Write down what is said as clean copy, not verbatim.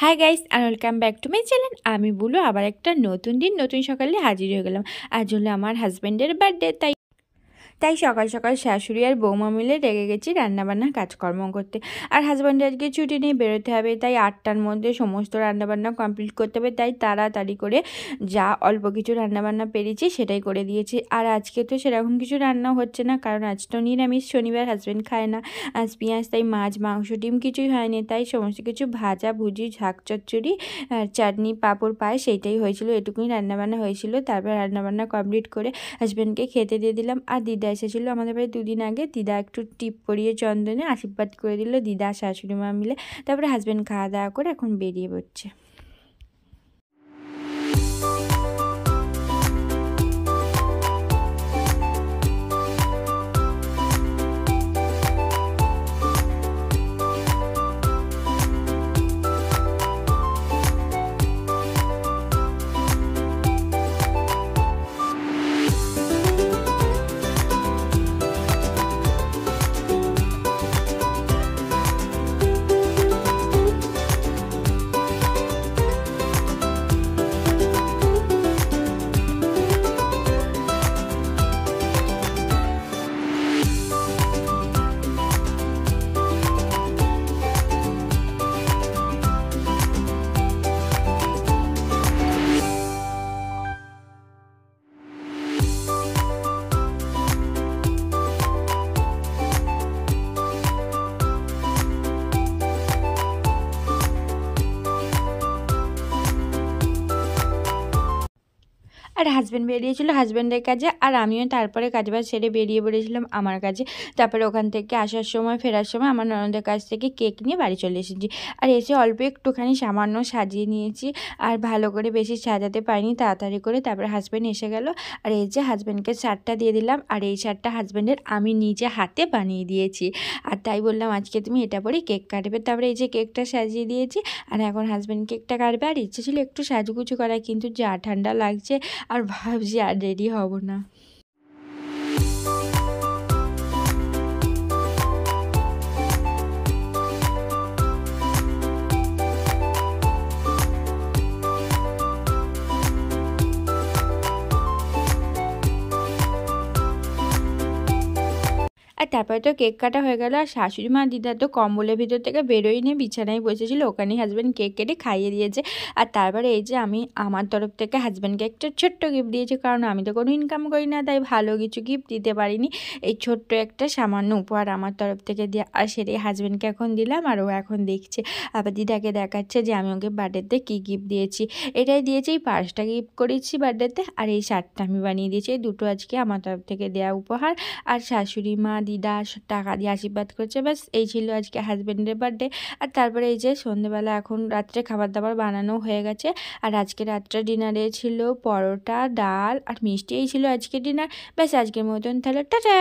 High guys আর welcome back to my channel. আমি বুলু আবার একটা নতুন দিন নতুন সকালে হাজির হয়ে গেলাম। আজ হলো আমার হাজব্যান্ডের বার্থডে, তাই সকাল সকাল শাশুড়ি আর বৌমা মিলে রেগে গেছি রান্নাবান্না কাজকর্ম করতে। আর হাজব্যান্ডের আজকে ছুটি নেই, বেরোতে হবে, তাই 8টার মধ্যে সমস্ত রান্নাবান্না কমপ্লিট করতে হবে। তাই তাড়াতাড়ি করে যা অল্প কিছু রান্নাবান্না পেরেছি সেটাই করে দিয়েছি। আর আজকে তো সেরকম কিছু রান্না হচ্ছে না, কারণ আজ তো নিরামিষ, শনিবার, হাজব্যান্ড খায় না আজ পেঁয়াজ, তাই মাছ মাংস ডিম কিছুই হয়নি। তাই সমস্ত কিছু ভাজা ভুজি, ঝাঁক চচ্চড়ি, চাটনি, পাঁপড়, পায়েস সেইটাই হয়েছিল, এটুকুই রান্নাবান্না হয়েছিল। তারপর রান্নাবান্না কমপ্লিট করে হাজব্যান্ডকে খেতে দিয়ে দিলাম। আর দিদা এসেছিলো আমাদের বাড়ি 2 দিন আগে, দিদা একটু টিপ পরিয়ে চন্দনে আশীর্বাদ করে দিল, দিদা শাশুড়ি মা মিলে। তারপরে হাজব্যান্ড খাওয়া দাওয়া করে এখন বেরিয়ে পড়ছে। আর হাজব্যান্ড বেরিয়েছিল হাজব্যান্ডের কাজে, আর আমিও তারপরে কাজবাজ সেরে বেরিয়ে পড়েছিলাম আমার কাজে। তারপরে ওখান থেকে আসার সময়, ফেরার সময় আমার ননদের কাছ থেকে কেক নিয়ে বাড়ি চলে এসেছি। আর এসে অল্প একটুখানি সামান্য সাজিয়ে নিয়েছি, আর ভালো করে বেশি সাজাতে পারিনি, তাড়াতাড়ি করে। তারপরে হাজব্যান্ড এসে গেল, আর এই যে হাজব্যান্ডকে শার্টটা দিয়ে দিলাম। আর এই শার্টটা হাজব্যান্ডের আমি নিজে হাতে বানিয়ে দিয়েছি, আর তাই বললাম আজকে তুমি এটা পরেই কেক কাটবে। তারপরে এই যে কেকটা সাজিয়ে দিয়েছি, আর এখন হাজব্যান্ড কেকটা কাটবে। আর ইচ্ছে ছিল একটু সাজুগুজু করার, কিন্তু যা ঠান্ডা লাগছে আর ভাবছি আর রেডি হব না। আর তারপরে তো কেক কাটা হয়ে গেল, আর শাশুড়ি মা দিদা তো কম্বলের ভিতর থেকে বেরোই নিয়ে বিছানায় বসেছিল, ওখানেই হাজব্যান্ড কেক কেটে খাইয়ে দিয়েছে। আর তারপরে এই যে আমি আমার তরফ থেকে হাজব্যান্ডকে একটা ছোট্ট গিফট দিয়েছি, কারণ আমি তো কোনো ইনকাম করি না, তাই ভালো কিছু গিফট দিতে পারিনি। এই ছোট্ট একটা সামান্য উপহার আমার তরফ থেকে দেওয়া, আর সেটাই হাজব্যান্ডকে এখন দিলাম। আর ও এখন দেখছে, আবার দিদাকে দেখাচ্ছে যে আমি ওকে বার্থডেতে কী গিফট দিয়েছি। এটাই দিয়েছি, এই পার্সটা গিফট করেছি বার্থডেতে, আর এই শার্টটা আমি বানিয়ে দিয়েছি। এই দুটো আজকে আমার তরফ থেকে দেওয়া উপহার। আর শাশুড়ি মা দিদা টাকা দিয়ে আশীর্বাদ করছে, ব্যাস এই ছিল আজকে হাজব্যান্ডের বার্থডে। আর তারপরে এই যে সন্ধ্যেবেলা এখন রাত্রে খাবার দাবার বানানো হয়ে গেছে। আর আজকে রাত্রে ডিনারে ছিল পরোটা, ডাল আর মিষ্টি, এই ছিল আজকে ডিনার। ব্যাস আজকের মতন তাহলে টাটা।